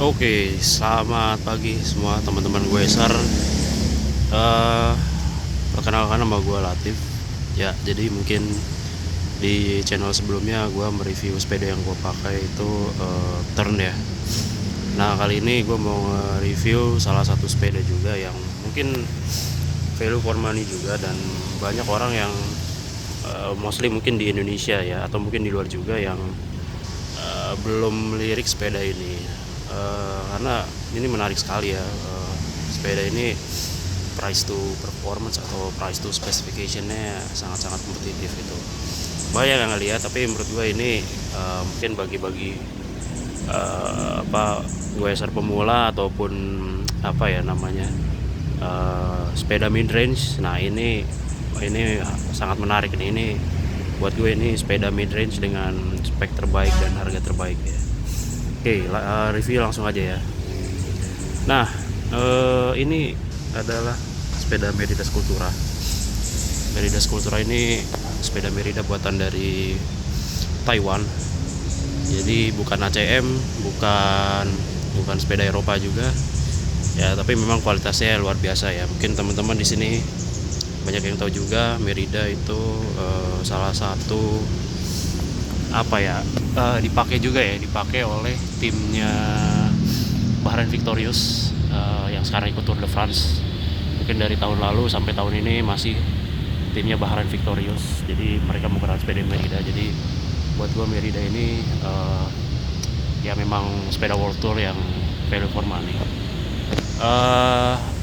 Oke, selamat pagi semua teman-teman gue Sar. Eh, Perkenalkan nama gue Latif. Ya, jadi mungkin di channel sebelumnya gue mereview sepeda yang gue pakai itu Turn ya. Nah, kali ini gue mau review salah satu sepeda juga yang mungkin value for money juga, dan banyak orang yang mostly mungkin di Indonesia ya, atau mungkin di luar juga yang belum melirik sepeda ini. Karena ini menarik sekali ya. Sepeda ini price to performance atau price to specificationnya sangat-sangat kompetitif itu. Banyak yang ngeliat, tapi menurut gue ini mungkin bagi-bagi gue pemula ataupun apa ya namanya, sepeda mid range. Nah ini sangat menarik nih. Ini buat gue ini sepeda mid range dengan spek terbaik dan harga terbaik ya. Oke, review langsung aja ya. Nah, ini adalah sepeda Merida Sculptura. Merida Sculptura ini sepeda Merida buatan dari Taiwan. Jadi bukan ACM, bukan sepeda Eropa juga. Ya, tapi memang kualitasnya luar biasa ya. Mungkin teman-teman di sini banyak yang tahu juga Merida itu salah satu dipakai oleh timnya Bahrain Victorious yang sekarang ikut Tour de France. Mungkin dari tahun lalu sampai tahun ini masih timnya Bahrain Victorious. Jadi mereka menggunakan sepeda Merida. Jadi buat gue Merida ini ya memang sepeda World Tour yang value for money.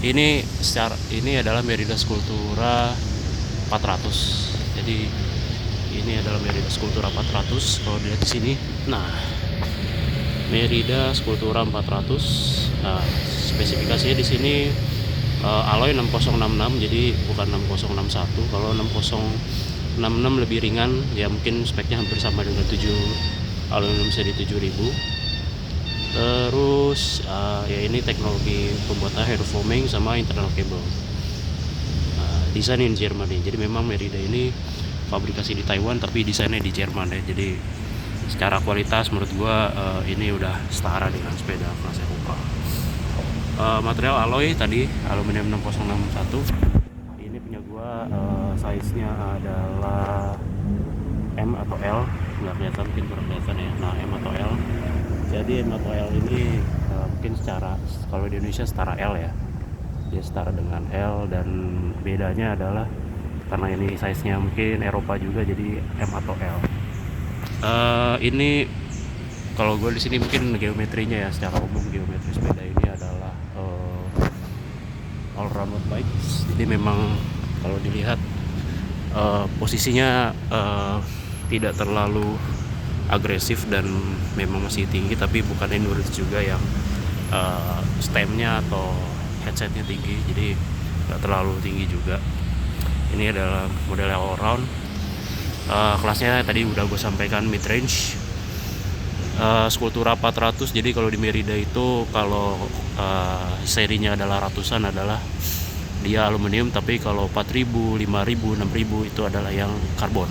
Ini adalah Merida Sculptura 400. Jadi ini adalah Merida Sculptura 400 kalau dilihat di sini. Nah, Merida Sculptura 400. Nah, spesifikasinya di sini alloy 6066, jadi bukan 6061. Kalau 6066 lebih ringan, ya mungkin speknya hampir sama dengan 7 aluminium seri 7000. Terus ya ini teknologi pembuatan hydrofoaming sama internal cable. Desain in Germany. Jadi memang Merida ini fabrikasi di Taiwan tapi desainnya di Jerman ya. Jadi secara kualitas menurut gua ini udah setara dengan sepeda kelas Eropa. Material alloy tadi aluminium 6061. Ini punya gua size-nya adalah M atau L, nggak kelihatan, mungkin kurang kelihatan ya. Nah, M atau L. Jadi M atau L ini mungkin kalau di Indonesia setara L ya. Dia setara dengan L, dan bedanya adalah karena ini size-nya mungkin Eropa juga, jadi M atau L. Ini kalau gue di sini mungkin geometrinya ya, secara umum geometri sepeda ini adalah all round bike. Jadi memang kalau dilihat posisinya tidak terlalu agresif dan memang masih tinggi, tapi bukan endurance juga yang stemnya atau headsetnya tinggi, jadi nggak terlalu tinggi juga. Ini adalah model all round. Kelasnya tadi udah gue sampaikan mid range. Sculptura 400. Jadi kalau di Merida itu kalau serinya adalah ratusan adalah dia aluminium, tapi kalau 4000, 5000, 6000 itu adalah yang karbon.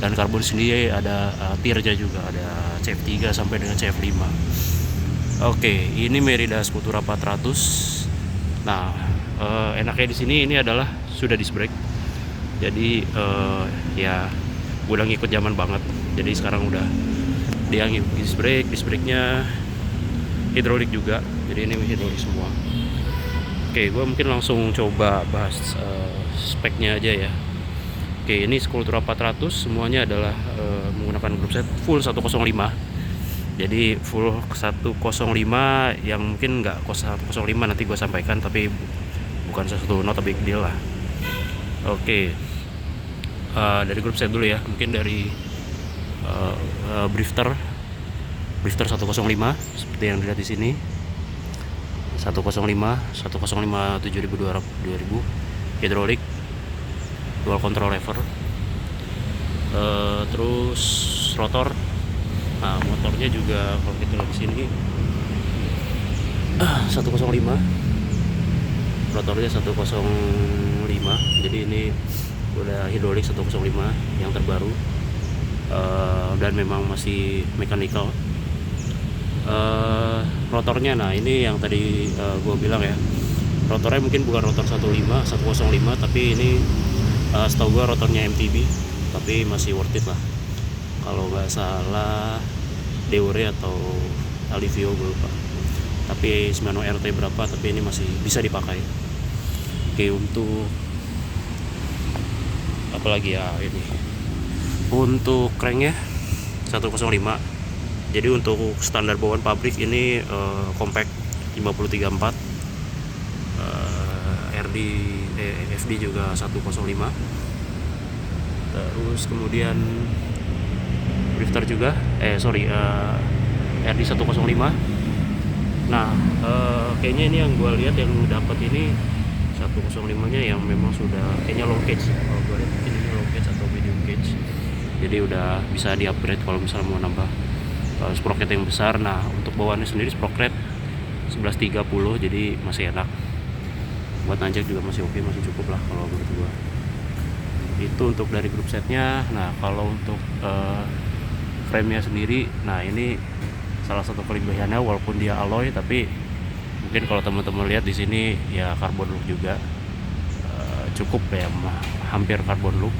Dan karbon sendiri ada tiernya juga, ada CF3 sampai dengan CF5. Oke, ini Merida Sculptura 400. Nah, enaknya di sini ini adalah sudah disc brake. Jadi ya udah ngikut zaman banget. Jadi sekarang udah dia disc brake-nya hidrolik juga. Jadi ini hidrolik semua. Oke, gue mungkin langsung coba bahas speknya aja ya. Oke, ini Sculptura 400 semuanya adalah menggunakan group set full 105. Jadi full 105 yang mungkin nggak 105 nanti gue sampaikan, tapi bukan sesuatu not a big deal lah. Oke, dari grup set dulu ya. Mungkin dari Brifter 105 seperti yang dilihat di sini. 105 7000 hidrolik, dual control lever. Terus rotor. Nah, motornya juga kalau kita lihat di sini 105. Rotornya 105. Jadi ini udah hidrolik 105 yang terbaru. Dan memang masih mechanical. rotornya, nah ini yang tadi gue bilang ya, rotornya mungkin bukan rotor 105, tapi ini setahu gue rotornya MTB, tapi masih worth it lah. Kalau nggak salah Deore atau Alivio gue lupa, tapi Shimano RT berapa, tapi ini masih bisa dipakai. Oke, untuk apalagi ya, ini untuk cranknya 105. Jadi untuk standar bawaan pabrik ini compact 534, FD juga 105. Terus kemudian drifter juga RD 105. Nah kayaknya ini yang gue lihat yang dapat ini 105 nya yang memang sudah kayaknya long cage ya. Kalau gue lihat mungkin ini long cage atau medium cage, jadi udah bisa di upgrade kalau misalnya mau nambah sprocket yang besar. Nah untuk bawaannya sendiri sprocket 1130, jadi masih enak buat nanjak juga, masih oke, masih cukup lah kalau menurut gua. Itu untuk dari grup setnya. Nah kalau untuk frame-nya sendiri, nah ini salah satu kelebihannya, walaupun dia alloy tapi mungkin kalau teman-teman lihat di sini ya carbon look juga, cukup ya, hampir carbon look.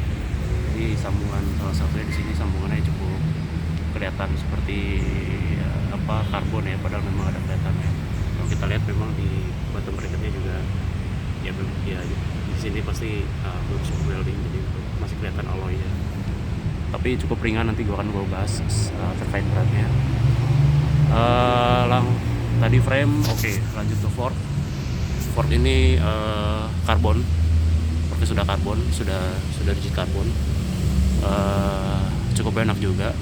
Jadi sambungan salah satunya di sini sambungannya cukup kelihatan seperti karbon ya, padahal memang ada kelihatannya. Kalau kita lihat memang di bottom bracketnya juga ya di sini pasti belum super welding, jadi masih kelihatan alloy ya. Tapi cukup ringan, nanti gue akan bahas terkait beratnya. Tadi frame, oke, lanjut ke fork. Fork ini karbon, forknya sudah karbon, sudah rigid karbon, cukup enak juga.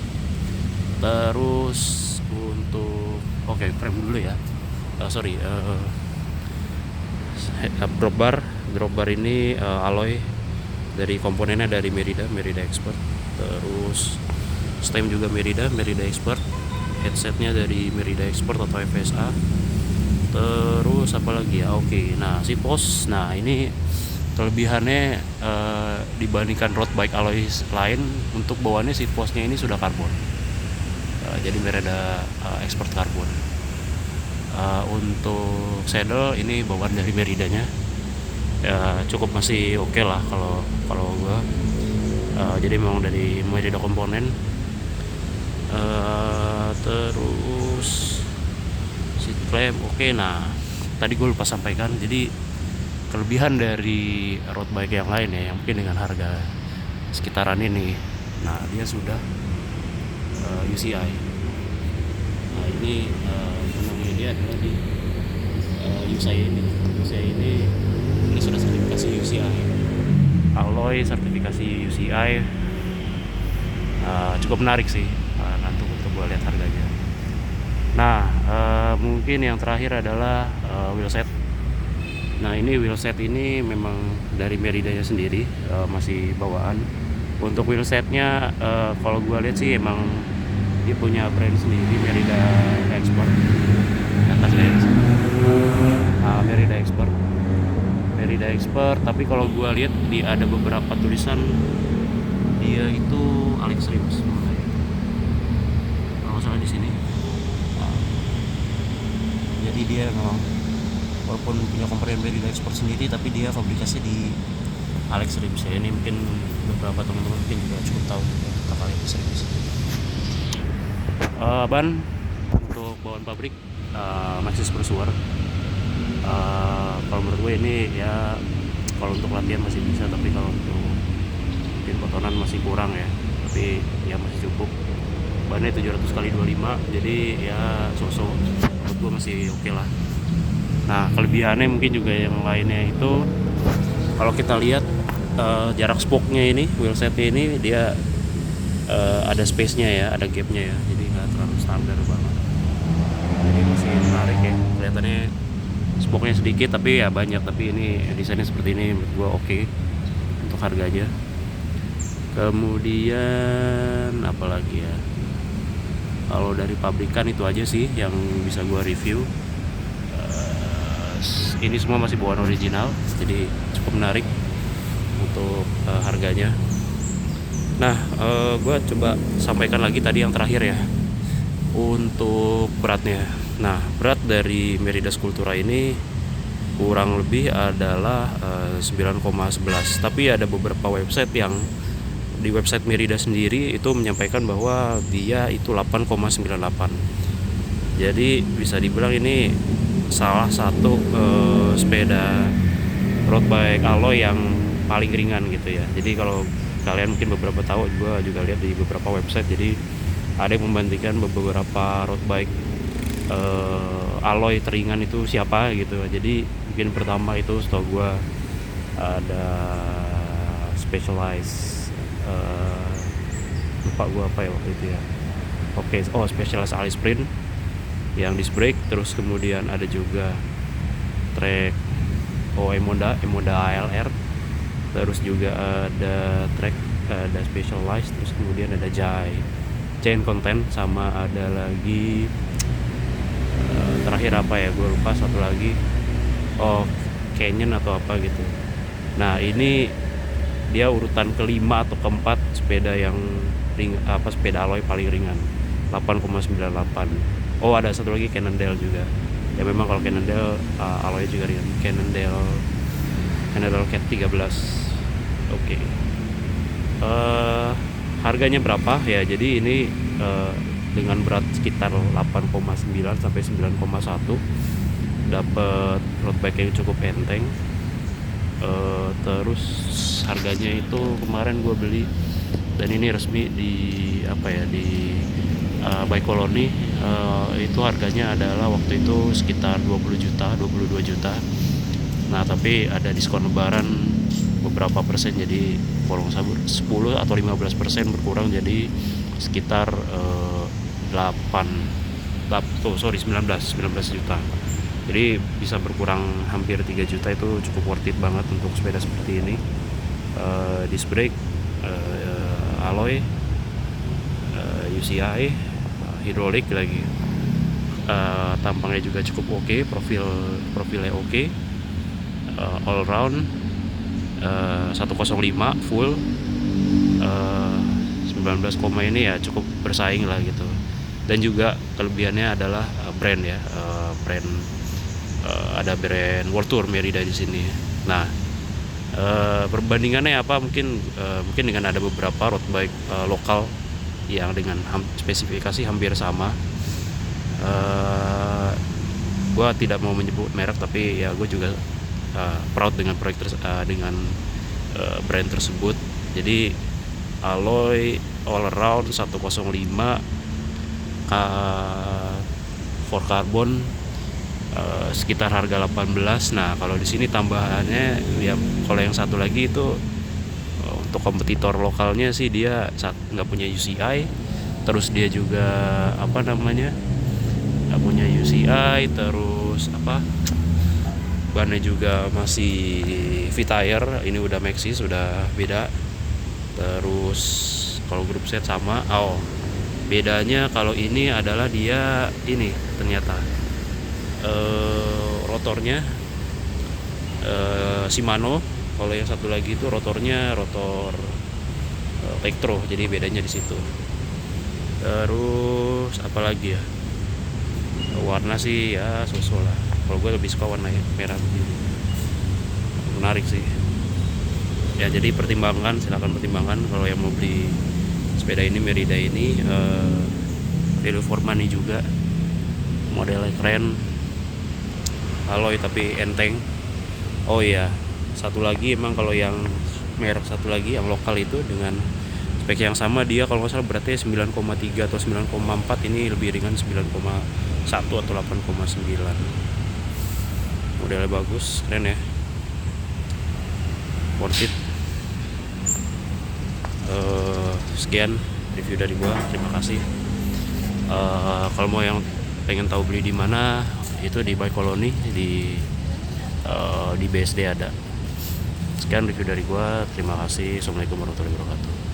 Terus untuk frame dulu ya. Drop bar ini alloy, dari komponennya dari Merida Expert. Terus stem juga Merida Expert. Headsetnya dari Merida Expert atau FSA. Terus apa lagi ya? Nah si pos, nah ini kelebihannya dibandingkan road bike alloy lain, untuk bawaannya si posnya ini sudah karbon. Jadi Merida Expert karbon. Untuk saddle ini bawaan dari Meridanya, ya cukup masih oke lah kalau gua. Jadi memang dari Merida komponen. Terus seat clamp oke. Nah tadi gue lupa sampaikan, jadi kelebihan dari road bike yang lain ya, yang mungkin dengan harga sekitaran ini, nah dia sudah UCI. Nah ini menangnya dia adalah di UCI ini sudah sertifikasi UCI, alloy sertifikasi UCI. Cukup menarik sih, nanti untuk gue lihat harganya. Nah mungkin yang terakhir adalah wheelset. Nah ini wheelset ini memang dari Meridanya sendiri, masih bawaan. Untuk wheelsetnya kalau gue lihat sih emang dia punya brand sendiri, Merida Expert. Atasnya Merida Expert, tapi kalau gue lihat ada beberapa tulisan dia itu Alex Rims, kalau salah di sini. Jadi dia memang walaupun punya komponen Merida Expert sendiri, tapi dia fabrikasi di Alex Rims ya. Ini mungkin beberapa teman-teman mungkin juga cukup tahu tentang Alex Rims. Ban untuk bawaan pabrik Maxxis Pursuer. Kalau menurut gue ini ya, kalau untuk latihan masih bisa, tapi kalau untuk mungkin potongan masih kurang ya, tapi ya masih cukup. Bannya 700x25, jadi ya so-so, menurut gue masih oke lah. Nah kelebihannya mungkin juga yang lainnya itu, kalau kita lihat jarak spoke-nya ini, wheelset-nya ini dia ada space-nya ya, ada gap-nya ya, jadi nggak terlalu standar banget. Jadi masih menarik ya, kelihatannya spoke-nya sedikit tapi ya banyak, tapi ini desainnya seperti ini menurut gua oke untuk harganya. Kemudian apalagi ya, kalau dari pabrikan itu aja sih yang bisa gua review. Ini semua masih bawaan original, jadi cukup menarik untuk harganya. Nah gue coba sampaikan lagi tadi yang terakhir ya, untuk beratnya. Nah berat dari Merida Sculptura ini kurang lebih adalah 9,11. Tapi ada beberapa website yang di website Merida sendiri itu menyampaikan bahwa dia itu 8,98. Jadi bisa dibilang ini salah satu sepeda road bike alloy yang paling ringan gitu ya. Jadi kalau kalian mungkin beberapa tahu, gue juga lihat di beberapa website, jadi ada yang membandingkan beberapa road bike alloy teringan itu siapa gitu. Jadi mungkin pertama itu setahu gue ada Specialized, lupa gue apa ya waktu itu ya. Specialized Alice Sprint yang disc brake. Terus kemudian ada juga Trek Emoda ALR. Terus juga ada Specialized. Terus kemudian ada Chain Content, sama ada lagi terakhir apa ya, gue lupa, satu lagi Canyon atau apa gitu. Nah ini dia urutan kelima atau keempat sepeda yang sepeda alloy paling ringan, 8,98. Ada satu lagi Cannondale juga ya. Memang kalau Cannondale alloy juga ringan, Cannondale Cat 13. Oke. Harganya berapa ya? Jadi ini dengan berat sekitar 8,9 sampai 9,1 dapat road bike yang cukup enteng. Terus harganya itu kemarin gue beli, dan ini resmi di Bike Colony. Itu harganya adalah waktu itu sekitar 22 juta. Nah tapi ada diskon lebaran beberapa persen, jadi kalau 10 atau 15% berkurang, jadi sekitar 19 juta. Jadi bisa berkurang hampir 3 juta, itu cukup worth it banget untuk sepeda seperti ini. Disc brake, alloy, UCI, hidrolik lagi. Tampangnya juga cukup oke, profilnya oke. All round 105 full, 19 ini ya cukup bersaing lah gitu. Dan juga kelebihannya adalah brand ya, ada brand World Tour Merida di sini. Nah, perbandingannya apa? Mungkin dengan ada beberapa road bike lokal yang dengan spesifikasi hampir sama. Gue tidak mau menyebut merek, tapi ya gue juga proud dengan proyek dengan brand tersebut. Jadi alloy all around 105 for carbon sekitar harga 18. Nah kalau di sini tambahannya ya, kalau yang satu lagi itu untuk kompetitor lokalnya sih dia nggak punya UCI, terus dia juga nggak punya UCI, terus bannya juga masih V-Tire, ini udah Maxxis, sudah beda. Terus kalau group set sama. Bedanya kalau ini adalah dia ini ternyata rotornya Shimano. Kalau yang satu lagi itu rotornya rotor Tektro, jadi bedanya di situ. Terus apa lagi ya, warna sih ya so-so lah. Kalau gue lebih suka warna merah begini, menarik sih ya. Jadi silakan pertimbangkan kalau yang mau beli sepeda ini, Merida ini. Value for money juga, modelnya keren, alloy tapi enteng. Satu lagi, emang kalau yang merek satu lagi yang lokal itu dengan spek yang sama, dia kalau nggak salah beratnya 9,3 atau 9,4, ini lebih ringan 9,1 atau 8,9. Modelnya bagus, keren ya, worth it. Sekian review dari gua, terima kasih. Kalau mau yang pengen tahu beli di mana, itu di Bike Colony, di BSD ada. Sekian review dari gua, terima kasih. Assalamualaikum warahmatullahi wabarakatuh.